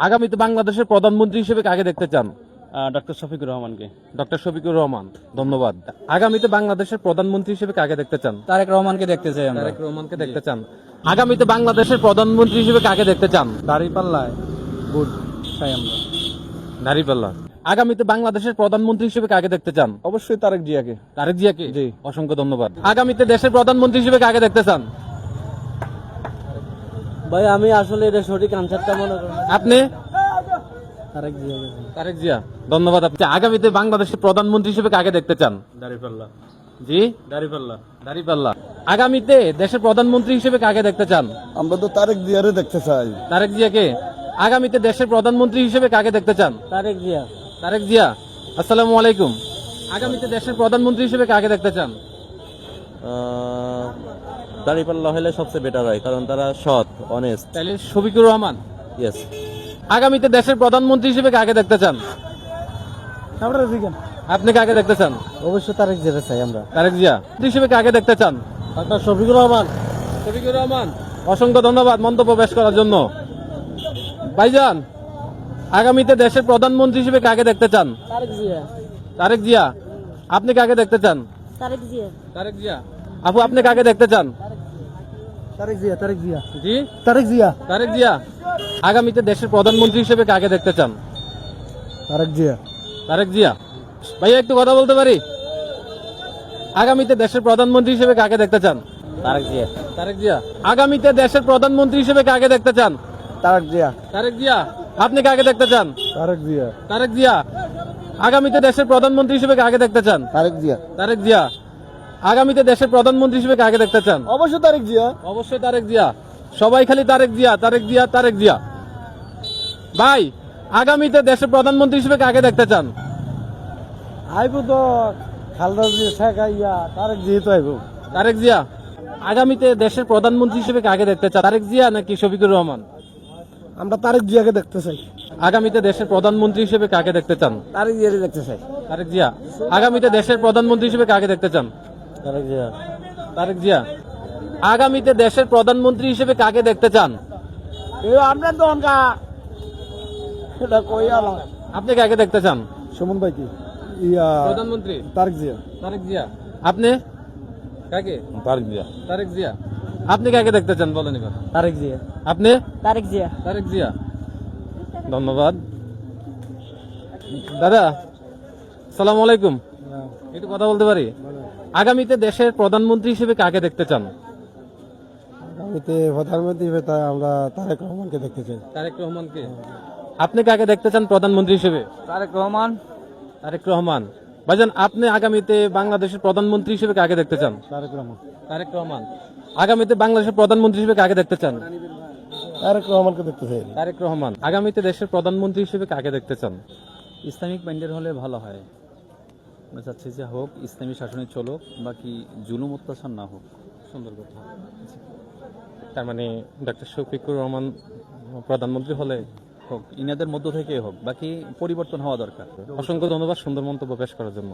আগামীতে বাংলাদেশের প্রধানমন্ত্রী হিসেবে কাকে দেখতে চান? ডক্টর শফিকুর রহমানকে। ডক্টর শফিকুর রহমান, ধন্যবাদ। আগামীতে বাংলাদেশের প্রধানমন্ত্রী হিসেবে কাকে দেখতে চান? তারেক রহমানকে দেখতে চাই আমরা। তারেক রহমানকে দেখতে চান। আগামীতে বাংলাদেশের প্রধানমন্ত্রী হিসেবে কাকে দেখতে চান? দাঁড়িপাল্লায় ভোট চাই আমরা। দাঁড়িপাল্লা। আগামীতে বাংলাদেশের প্রধানমন্ত্রী হিসেবে কাকে দেখতে চান? অবশ্যই তারেক জিয়াকে। তারেক জিয়াকে। জি। অসংখ্য ধন্যবাদ। আগামীতে দেশের প্রধানমন্ত্রী হিসেবে কাকে দেখতে চান? ভাই আমি আসলে এটা সঠিক আনসারটা মনে করি আপনি? তারেক জিয়াকে। তারেক জিয়া, ধন্যবাদ। আপনি আগামীতে বাংলাদেশের প্রধানমন্ত্রী হিসেবে কাকে দেখতে চান? দাঁড়িপাল্লা। জি, দাঁড়িপাল্লা। দাঁড়িপাল্লা। আগামীতে দেশের প্রধানমন্ত্রী হিসেবে কাকে দেখতে চান? আমরা তো তারেক জিয়ারে দেখতে চাই। তারেক জিয়াকে। আগামীতে দেশের প্রধানমন্ত্রী হিসেবে কাকে দেখতে চান? তারেক জিয়া। তারেক জিয়া, আসসালামু আলাইকুম। আগামীতে দেশের প্রধানমন্ত্রী হিসেবে কাকে দেখতে চান? দাঁড়িপাল্লা হলে সবচেয়ে বেটার হয়, কারণ তারা সৎ, অনেস্ট। তাহলে শফিকুর রহমান। ইয়েস। আগামীতে দেশের প্রধানমন্ত্রী হিসেবে কাকে দেখতে চান? আমরা জিগান। আপনি কাকে দেখতে চান? অবশ্যই তারেক জিয়া চাই আমরা। তারেক জিয়া হিসেবে কাকে দেখতে চান? ডক্টর শফিকুর রহমান। শফিকুর রহমান, অসংখ্য ধন্যবাদ মন্তব্য পেশ করার জন্য। ভাইজান, আগামীতে দেশের প্রধানমন্ত্রী হিসেবে কাকে দেখতে চান? তারেক জিয়া। তারেক জিয়া। আপনি কাকে দেখতে চান? তারেক জিয়া। তারেক জিয়া। আপু, আপনি কাকে দেখতে চান? তারেক জিয়া। তারেক জিয়া। জি, তারেক জিয়া। তারেক জিয়া। আগামীতে দেশের প্রধানমন্ত্রী হিসেবে কাকে দেখতে চান? তারেক জিয়া। তারেক জিয়া। ভাইয়া, একটু কথা বলতে পারি? আগামীতে দেশের প্রধানমন্ত্রী হিসেবে কাকে দেখতে চান? তারেক জিয়া। তারেক জিয়া। আগামীতে দেশের প্রধানমন্ত্রী হিসেবে কাকে দেখতে চান? তারেক জিয়া। তারেক জিয়া। আপনি কাকে দেখতে চান? তারেক জিয়া। তারেক জিয়া। আগামীতে দেশের প্রধানমন্ত্রী হিসেবে কাকে দেখতে চান? তারেক জিয়া। তারেক জিয়া। আগামীতে দেশের প্রধানমন্ত্রী হিসেবে কাকে দেখতে চান? অবশ্যই তারেক জিয়া। অবশ্যই তারেক জিয়া। সবাই খালি তারেক জিয়া, তারেক জিয়া, তারেক জিয়া। ভাই, আগামীতে দেশের প্রধানমন্ত্রী হিসেবে কাকে দেখতে চান? আইবো তো খালদা জিয়া শেখাইয়া তারেক জিয়া তো আইবো। তারেক জিয়া। আগামীতে দেশের প্রধানমন্ত্রী হিসেবে কাকে দেখতে চান? তারেক জিয়া নাকি শফিকুর রহমান? আমরা তারেক জিয়াকে দেখতে চাই। আগামীতে দেশের প্রধানমন্ত্রী হিসেবে কাকে দেখতে চান? তারেক জিয়াকে দেখতে চাই। তারেক জিয়া। আগামীতে দেশের প্রধানমন্ত্রী হিসেবে কাকে দেখতে চান? তারেক জিয়া। তারেক জিয়া। আগামীতে দেশের প্রধানমন্ত্রী হিসেবে কাকে দেখতে চান? আমরা তো অনকা এটা কই আলা। আপনি কাকে দেখতে চান? সুমন ভাই কি ইয়া প্রধানমন্ত্রী। তারেক জিয়া। তারেক জিয়া। আপনি কাকে? তারেক জিয়া। তারেক জিয়া। আপনি কাকে দেখতে চান বলেন এবার? তারেক জিয়া। আপনি? তারেক জিয়া। তারেক জিয়া, ধন্যবাদ। দাদা, সালাম আলাইকুম। একটু কথা বলতে পারি? আগামীতে দেশের প্রধানমন্ত্রী হিসেবে কাকে দেখতে চান? আগামীতে প্রধানমন্ত্রী হিসেবে আমরা তারেক রহমানকে দেখতে চাই। তারেক রহমানকে। আপনি কাকে দেখতে চান প্রধানমন্ত্রী হিসেবে? তারেক রহমান। তারেক রহমান। ভাইজান, আপনি আগামীতে বাংলাদেশের প্রধানমন্ত্রী হিসেবে কাকে দেখতে চান? তারেক রহমান। তারেক রহমান। আগামীতে বাংলাদেশের প্রধানমন্ত্রী হিসেবে কাকে দেখতে চান? তারেক রহমানকে দেখতে চাই। তারেক রহমান। আগামীতে দেশের প্রধানমন্ত্রী হিসেবে কাকে দেখতে চান? ইসলামিক মাইন্ডের হলে ভালো হয়। আমরা চাচ্ছি যে হোক, ইসলামী শাসনে চলুক, বাকি জুলুম অত্যাচার না হোক। সুন্দর কথা। তার মানে ডক্টর শফিকুর রহমান প্রধানমন্ত্রী হলে হোক, ইনাদের মধ্য থেকে হোক, বাকি পরিবর্তন হওয়া দরকার। অসংখ্য ধন্যবাদ সুন্দর মন্তব্য পেশ করার জন্য।